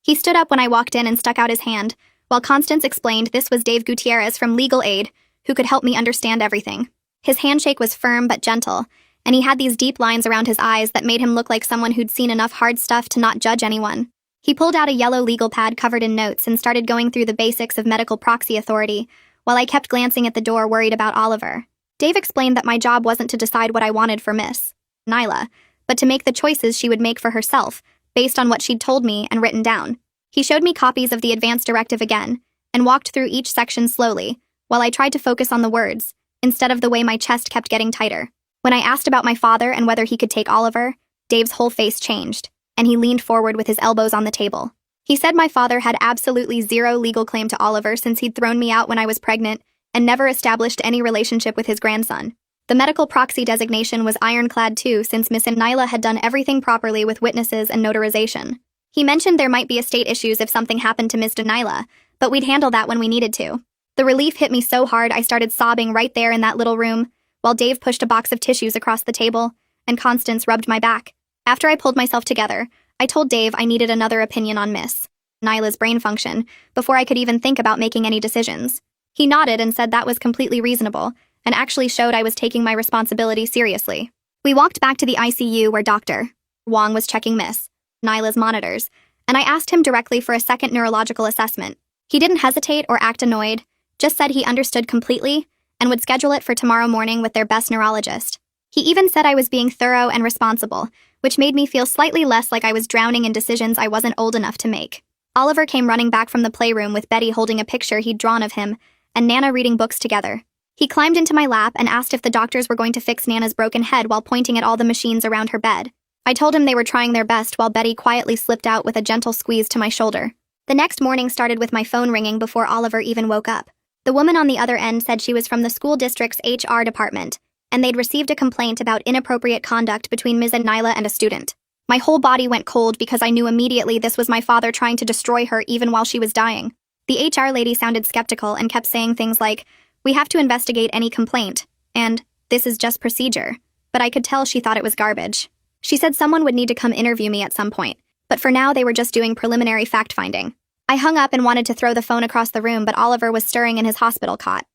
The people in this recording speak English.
He stood up when I walked in and stuck out his hand, while Constance explained this was Dave Gutierrez from Legal Aid, who could help me understand everything. His handshake was firm but gentle, and he had these deep lines around his eyes that made him look like someone who'd seen enough hard stuff to not judge anyone. He pulled out a yellow legal pad covered in notes and started going through the basics of medical proxy authority, while I kept glancing at the door worried about Oliver. Dave explained that my job wasn't to decide what I wanted for Miss Nyla, but to make the choices she would make for herself, based on what she'd told me and written down. He showed me copies of the advance directive again, and walked through each section slowly, while I tried to focus on the words, instead of the way my chest kept getting tighter. When I asked about my father and whether he could take Oliver, Dave's whole face changed, and he leaned forward with his elbows on the table. He said my father had absolutely zero legal claim to Oliver since he'd thrown me out when I was pregnant and never established any relationship with his grandson. The medical proxy designation was ironclad too, since Miss Nyla had done everything properly with witnesses and notarization. He mentioned there might be estate issues if something happened to Miss Nyla, but we'd handle that when we needed to. The relief hit me so hard I started sobbing right there in that little room, while Dave pushed a box of tissues across the table, and Constance rubbed my back. After I pulled myself together, I told Dave I needed another opinion on Miss Nyla's brain function before I could even think about making any decisions. He nodded and said that was completely reasonable, and actually showed I was taking my responsibility seriously. We walked back to the ICU where Dr. Wong was checking Miss Nyla's monitors, and I asked him directly for a second neurological assessment. He didn't hesitate or act annoyed, just said he understood completely and would schedule it for tomorrow morning with their best neurologist. He even said I was being thorough and responsible, which made me feel slightly less like I was drowning in decisions I wasn't old enough to make. Oliver came running back from the playroom with Betty holding a picture he'd drawn of him and Nana reading books together. He climbed into my lap and asked if the doctors were going to fix Nana's broken head while pointing at all the machines around her bed. I told him they were trying their best while Betty quietly slipped out with a gentle squeeze to my shoulder. The next morning started with my phone ringing before Oliver even woke up. The woman on the other end said she was from the school district's HR department, and they'd received a complaint about inappropriate conduct between Ms. Nyla and a student. My whole body went cold because I knew immediately this was my father trying to destroy her even while she was dying. The HR lady sounded skeptical and kept saying things like, "We have to investigate any complaint," and "This is just procedure," but I could tell she thought it was garbage. She said someone would need to come interview me at some point, but for now they were just doing preliminary fact-finding. I hung up and wanted to throw the phone across the room, but Oliver was stirring in his hospital cot.